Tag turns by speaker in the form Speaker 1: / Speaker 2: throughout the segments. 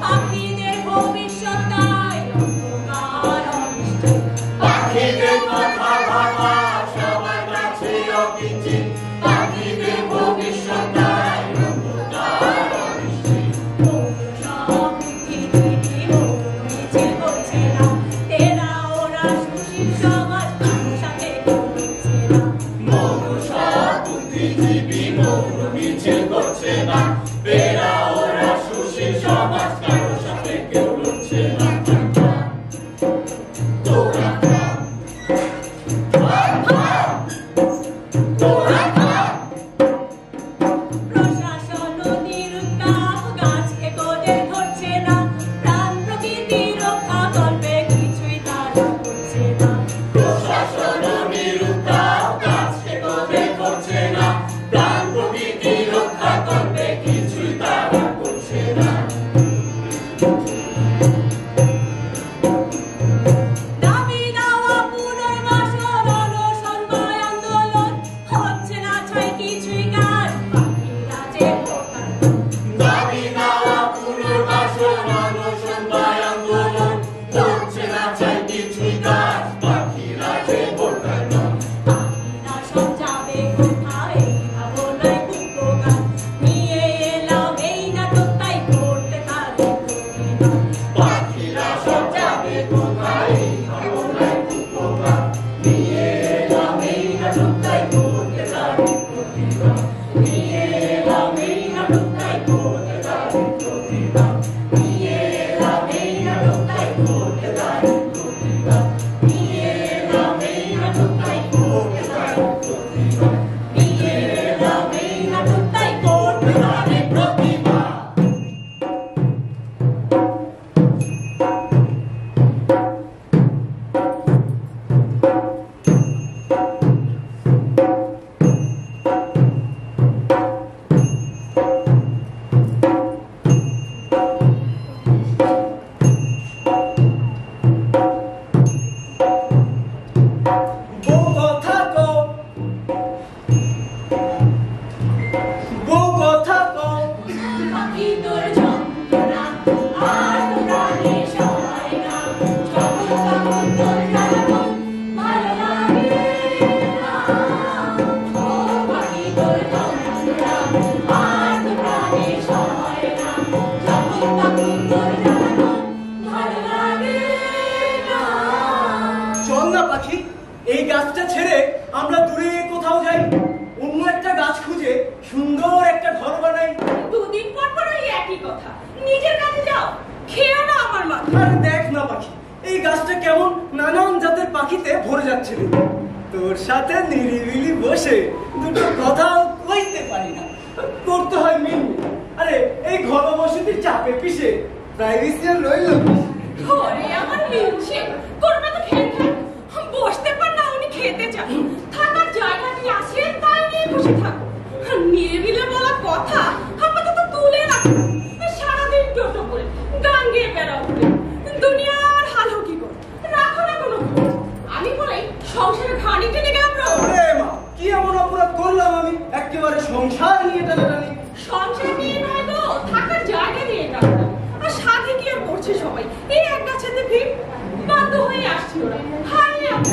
Speaker 1: পাখিদের ভবিষ্যৎ পাখি, এই গাছটা ছেড়ে আমরা দূরে কোথাও যাই, অন্য একটা গাছ খুঁজে সুন্দর একটা ঘর বানাই।
Speaker 2: দুদিন পর পর ওই একই কথা, নিজের কাছে যাও, খেয়েও না আমার মাথা।
Speaker 1: আরে দেখ না পাখি, এই গাছটা কেমন নানান জাতের পাখিতে ভরে যাচ্ছে। তোর সাথে নিরিবিলি বসে দুটো কথাও কইতে পারি না, করতে হয় মিনমিন। আরে এই ঘনবসতির চাপে পিষে প্রাইভেসি আর রইল।
Speaker 2: ঘরে আমার মিলছে, করবে তো খেয়ে বসতে পার না, উনি খেতে চান, থাকার জায়গা কি আছে তাই নিয়ে বসে থাকো। নিরিবিলি বলা কথা আপাতত তুলে রাখো, সারাদিন টোটো করে গান গেয়ে বেড়াও, দুনিয়ার হাল কি করে রাখো না কোনো। আমি বলাই সংসারে ঘানি টেনে গেলাম।
Speaker 1: মা, কি এমন অপরাধ করলাম আমি? একেবারে সংসার নিয়ে টানাটানি।
Speaker 2: সংসার নিয়ে নয় গো, থাকার জায়গা নিয়ে টানাটানি। আর সাথে কি আর করছে সবাই, এই এক গাছেতে ভিড়, বাধ্য হয়ে আসছি ওরা।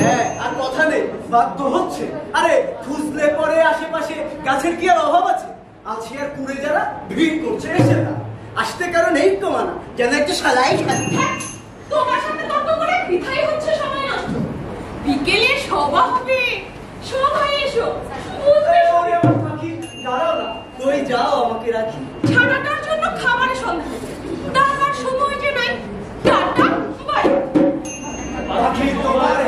Speaker 1: হ্যাঁ, আর কথা নেই, বাধ্য হচ্ছে। আরে খুঁজলে পরে আশেপাশে গাছের কি আর অভাব আছে? আছে আর কুড়ে যারা ভিড় করছে এসে না আসতে, কারণ এই তো মানা যেন একটু সালাই খাচ্ছে।
Speaker 2: তোমার সাথে তর্ক করে বৃথাই হচ্ছে সময় নষ্ট। বিকেলে সভা হবে, সবাই এসো, বুঝবে সবাই।
Speaker 1: আমার পাখি দাঁড়াও না, কই যাও, আমাকে রাখি।
Speaker 2: ছানাটার জন্য খাবারের সন্ধান, তার সময় যে নাই। Tata, bye.
Speaker 1: পাখি তোমার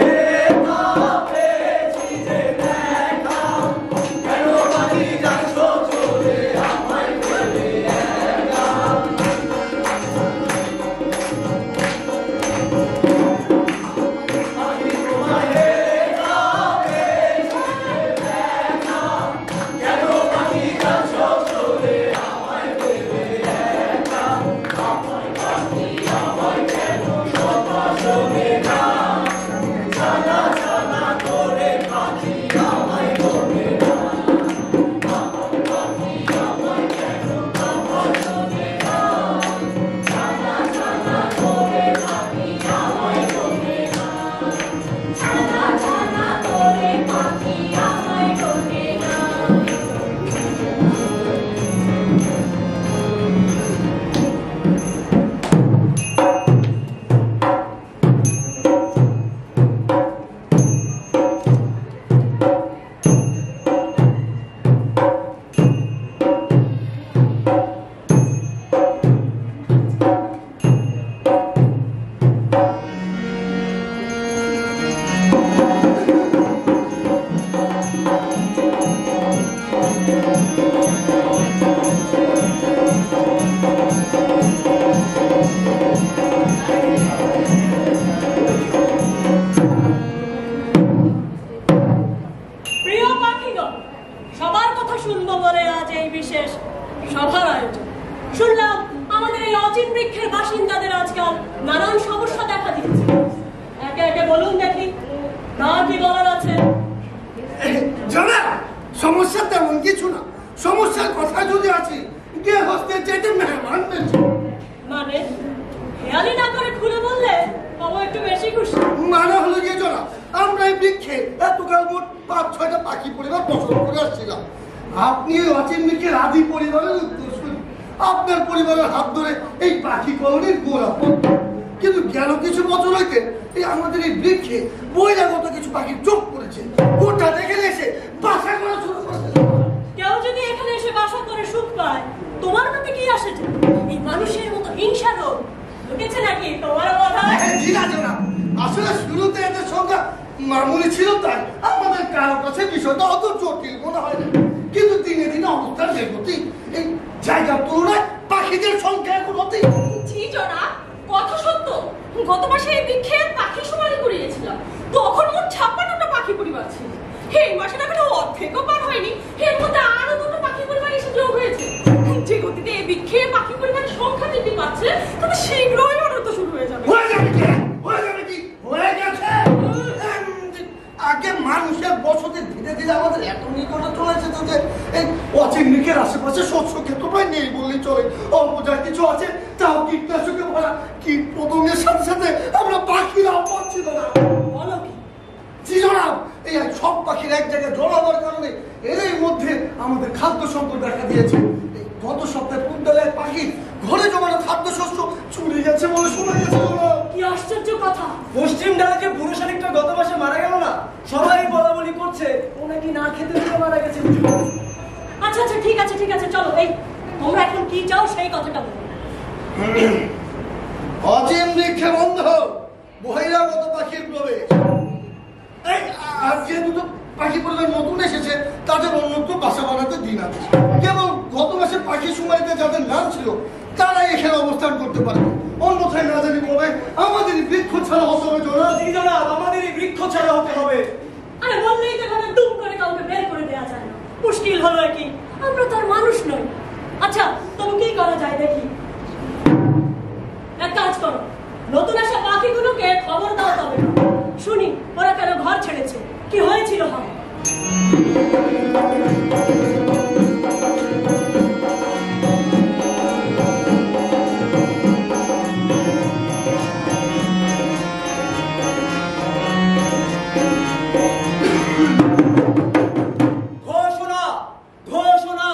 Speaker 1: পশ্চিম ডালে যে পুরুষ শালিকটা গত মাসে মারা গেল বলছে ও নাকি না খেতে পেয়ে মারা গেছে।
Speaker 2: আচ্ছা আচ্ছা ঠিক আছে ঠিক আছে, চলো এই তোমরা এখন কি চাও সেই কথাটা বলো।
Speaker 3: অচিন বৃক্ষে বন্ধ বহিরাগত পাখির প্রবেশ। আর যে দুটো পাখি পরিবার নতুন এসেছে তাদের অন্যত্র বাসা বানাতে দিন আছে। কেবল গত মাসে পাখি সময়তে যাদের নাম ছিল তারাই এখানে অবস্থান করতে পারবে, অন্যথায় না জানি কবে আমাদেরই বৃক্ষ ছাড়া হতে হবে।
Speaker 1: জনাব আমাদেরই বৃক্ষ ছাড়া হতে হবে।
Speaker 2: আরে বললেই তো এখানে টুম করে কাউকে বের করে দেওয়া যায় না, মুশকিল হলো কি আমরা তো আর মানুষ নই। আচ্ছা তবে কি করা যায় দেখি, এক কাজ করো, নতুন আসা পাখিগুলোকে খবর দাও তবে শুনি ওরা কেন ঘর ছেড়েছে, কি হয়েছিল হয়।
Speaker 1: ঘোষণা ঘোষণা,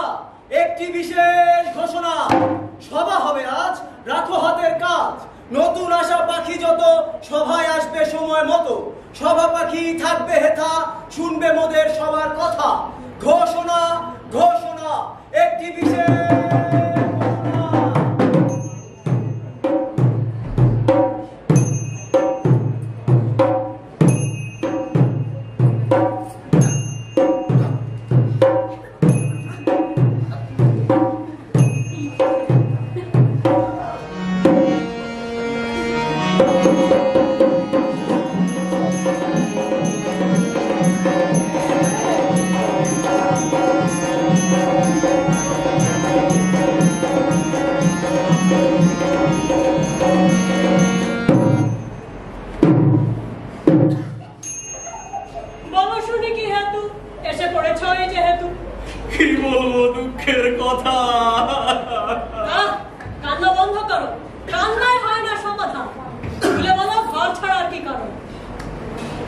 Speaker 1: একটি বিশেষ ঘোষণা। সভা হবে আজ, রাখো হাতের কাজ। নতুন আসা পাখি যত সভায় আসবে সময় মতো, সভা পাখি থাকবে হেথা, শুনবে মোদের সবার কথা। ঘোষণা ঘোষণা, একটি বিশেষ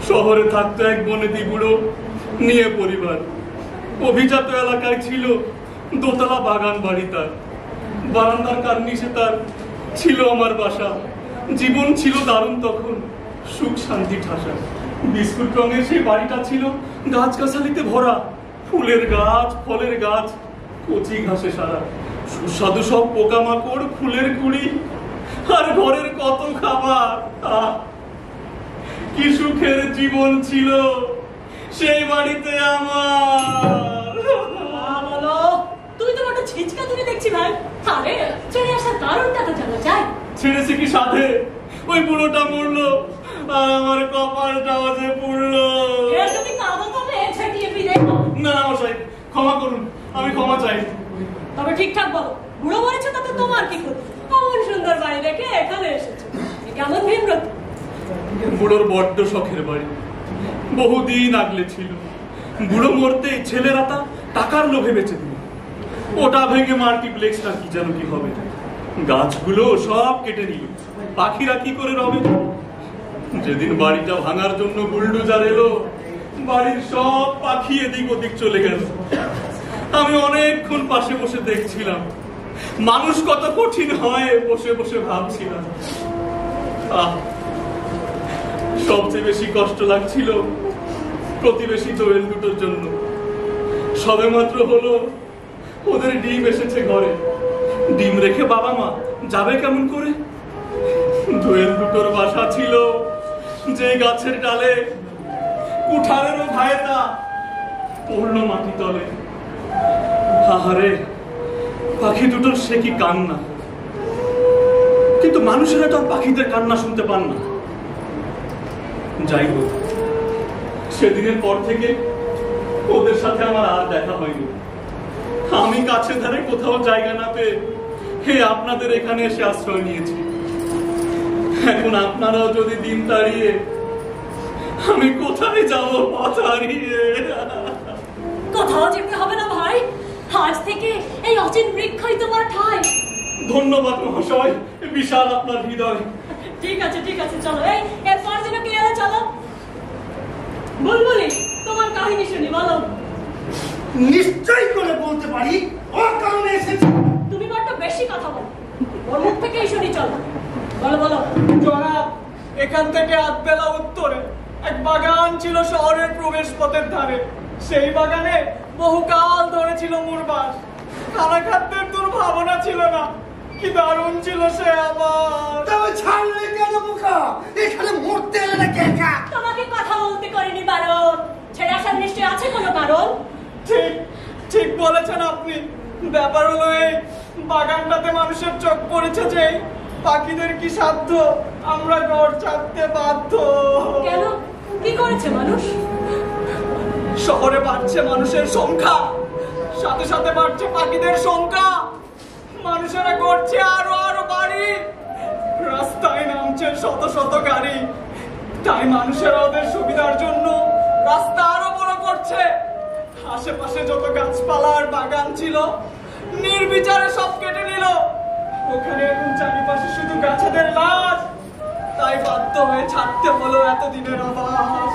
Speaker 4: শহরে থাকতো এক বনেদি বুড়ো নিয়ে পরিবার। অভিজাত এলাকায় ছিল দোতলা বাগান বাড়ি, তার বারান্দার কার্নিশে তার ছিল আমার বাসা। জীবন ছিল দারুণ তখন, সুখ শান্তি ঠাসা। বিস্কুট রঙের সেই বাড়িটা ছিল গাছগাছালিতে ভরা, ফুলের গাছ ফলের গাছ, কচি ঘাসে সারা, সুস্বাদু সব পোকামাকড়, ফুলের কুড়ি, আর ঘরের কত খাবার। কি সুখের জীবন ছিল সেই বাড়িতে আমার।
Speaker 2: বলো, তুই তো বড় ছিচকা তুই দেখছি ভাই। আরে ছেড়ে আসার কারণটা তো জানা যায়।
Speaker 4: ছেড়েছে কি সাথে, ওই বুড়োটা মরলো আর আমার কপালটাও যে পুড়লো।
Speaker 2: এর যদি কাঁদো তবে ছেটিয়ে ফিরে।
Speaker 4: না মশাই, ক্ষমা করুন, আমি ক্ষমা চাই।
Speaker 2: তবে ঠিকঠাক বলো, বুড়ো মরেছে তাতে তোমার কি করবে? অমন সুন্দর বাড়ি দেখে এখানে এসেছো, কেমন ভিমরত?
Speaker 4: বুড়োর বড্ড শখের বাড়ি, বহুদিন আগলে ছিল। বুড়ো মরতে ছেলেরা তা টাকার লোভে বেঁচে দিল। ওটা ভেঙে মাল্টিপ্লেক্সটা কি যেন কি হবে, গাছগুলো সব কেটে নিল, পাখিরা কি করে রবে। যেদিন বাড়িটা ভাঙার জন্য বুলডোজার এলো, বাড়ির সব পাখি এদিক ওদিক চলে গেল। আমি অনেকক্ষণ পাশে বসে দেখছিলাম, মানুষ কত কঠিন হয় বসে বসে ভাবছিলাম। সবচেয়ে বেশি কষ্ট লাগছিল প্রতিবেশী দোয়েল দুটোর জন্য। সবে মাত্র হলো ওদের ডিম এসেছে ঘরে, ডিম রেখে বাবা মা যাবে কেমন করে? দোয়েল দুটোর বাসা ছিল যে গাছের ডালে, কুঠারেরও ভাইতা পড়লো মাটি তলে। আহারে, পাখি দুটোর সে কি কান্না! কিন্তু মানুষেরা তো আর পাখিদের কান্না শুনতে পান না। যাই হোক, সেদিনের পর থেকে ওদের সাথে আমার আর দেখা হয়নি। আমি কাছে ধারে কোথাও জায়গা না পেয়ে আপনাদের এখানে এসে আশ্রয় নিয়েছি। এখন আপনারাও যদি দিন তাড়িয়ে, আমি কোথায় যাব পথ হারিয়ে?
Speaker 2: কোথাও যেতে হবে না ভাই, আজ থেকে এই অচিন বৃক্ষই তোমার ঠাঁই।
Speaker 4: ধন্যবাদ মহাশয়, বিশাল আপনার হৃদয়।
Speaker 2: ঠিক আছে চলো, এই এরপর যেন কে এলো, চলো। বুলবুলি, তোমার কাহিনী শুনি, বলো।
Speaker 3: নিশ্চয় করে বলতে পারি, ওর কারণে এসেছি।
Speaker 2: তুমি বড্ড বেশি কথা বলো, ওর মুখ থেকেই শুনি, চলো বলো বলো।
Speaker 1: জনাব, এখান থেকে আধবেলা উত্তরে এক বাগান ছিল শহরের প্রবেশ পথের ধারে। সেই বাগানে বহুকাল ধরে ছিল মোর বাস। খানা খাদ্যের দুর্ভাবনা ছিল না। কি দারুণ ছিল সে আমার।
Speaker 3: তবে ছাড়লে কেন বোকা? এখানে মরতে এলে না কে একা?
Speaker 2: তোমাকে কথা বলতে করিনি বারণ। ছেড়ে আসার নিশ্চয় আছে কোনো কারণ।
Speaker 1: ঠিক ঠিক বলেছেন আপনি। ব্যাপার হলো এই, বাগানটাতে মানুষের চোখ পড়েছে যে পাখিদের কি সাধ্য আমরা ঘর ছাড়তে বাধ্য।
Speaker 2: কেন? কি করেছে মানুষ?
Speaker 1: শহরে বাড়ছে মানুষের সংখ্যা, সাথে সাথে বাড়ছে পাখিদের সংখ্যা। মানুষেরা করছে আরো আরো বাড়ি, রাস্তায় নামছে শত শত গাড়ি। তাই মানুষেরা ওদের সুবিধার জন্য রাস্তা আরো বড় করছে। আশেপাশে যত গাছপালা আর বাগান ছিল নির্বিচারে সব কেটে নিল। ওখানে এখন চারিপাশে শুধু গাছেদের লাশ। তাই বাধ্য হয়ে ছাড়তে হলো এতদিনের আবাস।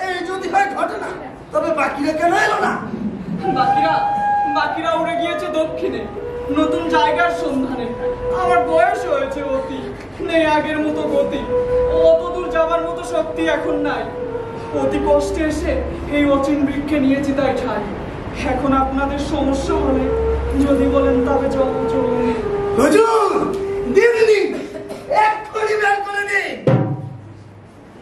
Speaker 3: এই যদি হয় ঘটনা, তবে বাকিরা কেন এলো না?
Speaker 1: বাকিরা উড়ে গিয়েছে দক্ষিণে, নতুন জায়গার সন্ধানে। আমার বয়স হয়েছে অতি, নেই আগের মতো গতি। অত দূর যাবার মতো শক্তি এখন নাই। অতি কষ্টে এসে এই অচিন বৃক্ষে নিয়েছি তাই ঠাই। এখন আপনাদের সমস্যা হলে যদি বলেন তবে চলুন।
Speaker 3: হুজুর, দিন দিন এক্ষুনি বের করে দিন।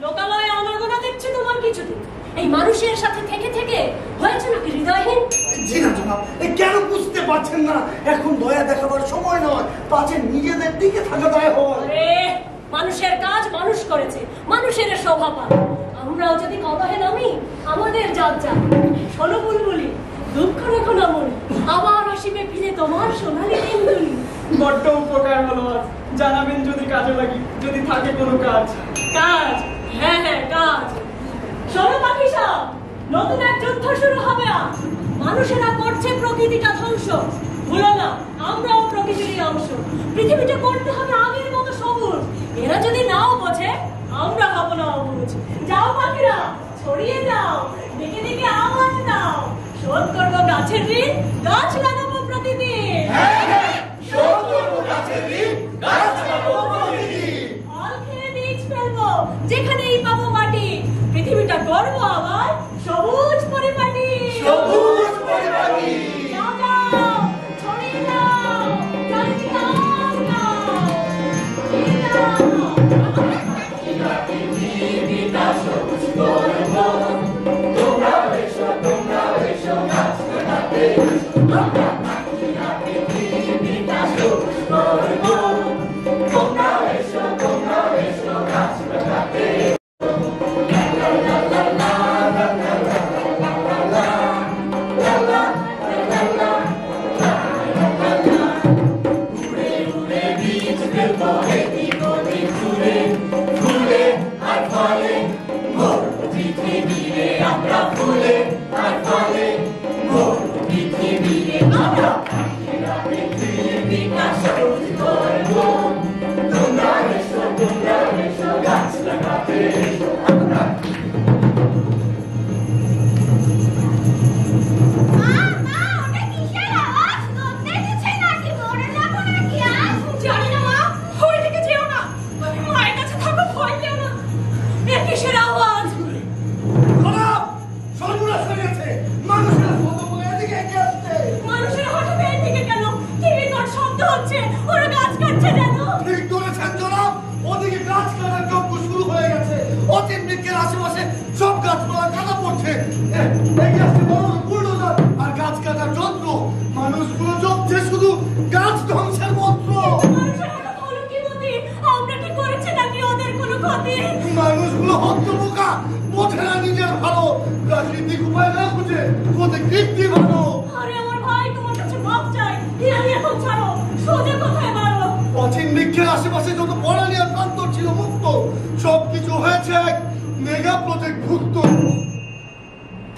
Speaker 2: লোকালয়ে অনর্গণা দেখছি তোমার কিছুদিন। এই মানুষের সাথে থেকে থেকে হয়েছে নাকি হৃদয়হীন?
Speaker 3: জি না জনাব, কেন বুঝতে পারছেন না? এখন দয়া দেখাবার সময় নয়, পাছে নিজেদের দিকে থাকা দয়া হয়।
Speaker 2: আরে মানুষের কাজ মানুষ করেছে, মানুষের স্বভাব। আমরাও যদি কলহে নামি, আমাদের জাত যা। শোনো বুলবুলি, দুঃখ রেখো না মনে, আবার আসিবে ফিরে তোমার সোনালি দিনগুলি।
Speaker 1: বড্ড উপকার হলো আজ। জানাবেন যদি কাজে লাগি, যদি থাকে কোনো কাজ।
Speaker 2: কাজ? হ্যাঁ হ্যাঁ কাজ। শোনো পাখি সব, নতুন এক যুদ্ধ শুরু হবে আজ। মানুষেরা করছে প্রকৃতিটা ধ্বংস। ভুলো না, আমরাও প্রকৃতিরই অংশ। পৃথিবীটা করতে হবে আগের মতো সবুজ। এরা যদি নাও বোঝে, আমরা হব না অবুঝ। যাও পাখিরা, ছড়িয়ে যাও, দিকে দিকে আওয়াজ দাও। শোধ করবো গাছের ঋণ, গাছ লাগাবো প্রতিদিন।
Speaker 3: শোধ করবো গাছের ঋণ, গাছ লাগাবো প্রতিদিন।
Speaker 2: ফল খেয়ে বীজ ফেলবো, যেখানেই পাবো মাটি। পৃথিবীটা গর্ব আবার সবুজ পরিপাটি।
Speaker 3: সবুজ পরিপাটি।
Speaker 2: যাও যাও, ছড়িয়ে যাও, চারিদিকে আওয়াজ দাও। ছড়িয়ে যাও। পৃথিবীটা সবুজ করবো, তোমরা এসো গাছ লাগাতে। আমরা পাখিরা পৃথিবীটা সবুজ করবো, তোমরা এসো গাছ লাগাতে।
Speaker 3: মানুষগুলো হতবোকা, বোঝে না নিজের ভালো, রাজনীতিক উপায় না খুঁজে ওদের কীর্তি ভালো।
Speaker 2: আরে আমার ভাই, তোমার কাছে মাপ চাই। এখন ছাড়ো, সোজা কথায় মারো।
Speaker 3: অচিন বৃক্ষের আশেপাশে যত পড়ালি আর প্রান্তর ছিল মুক্ত, সবকিছু হয়েছে এক মেগা প্রজেক্ট ভুক্ত।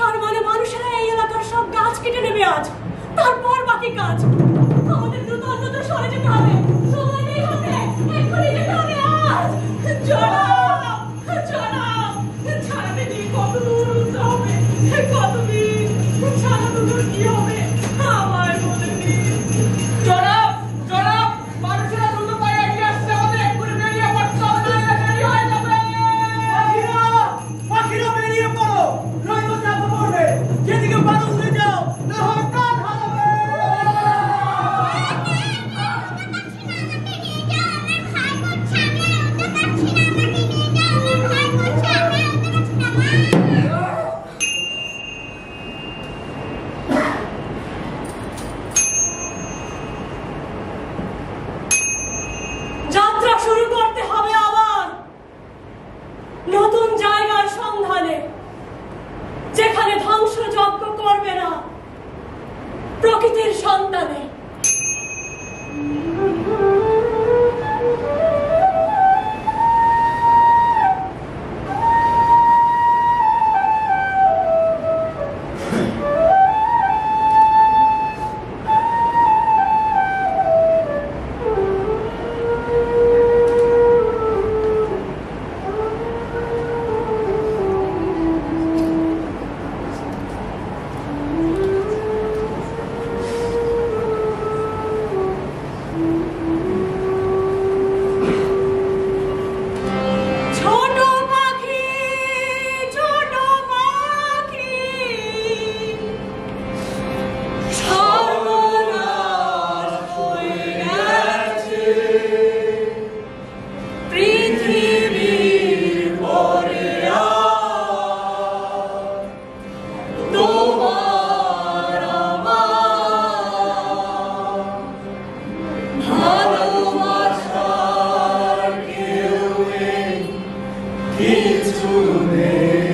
Speaker 2: তার মানে মানুষেরা এই এলাকার সব গাছ কেটে নেবে আজ, তারপর বাকি কাজ। আমাদের দ্রুত অন্যত্র সরে যেতে হবে। সময় নেই হাতে, এক্ষুনি যেতে হবে আজ। ছাড়াতে গিয়ে কত দূর উঠতে হবে, কতদিন ছাড়াতে দূর কি হবে আমায় বলে দিন।
Speaker 1: জনাব, মানুষেরা দ্রুত পায়ে এগিয়ে আসছে। আমাদের এক্ষুনি বেরিয়ে পড়তে হবে, নাহলে দেরি হয়ে যাবে।
Speaker 2: নতুন জায়গার সন্ধানে, যেখানে ধ্বংসযজ্ঞ করবে না প্রকৃতির সন্তানে।
Speaker 3: কিছু নেই।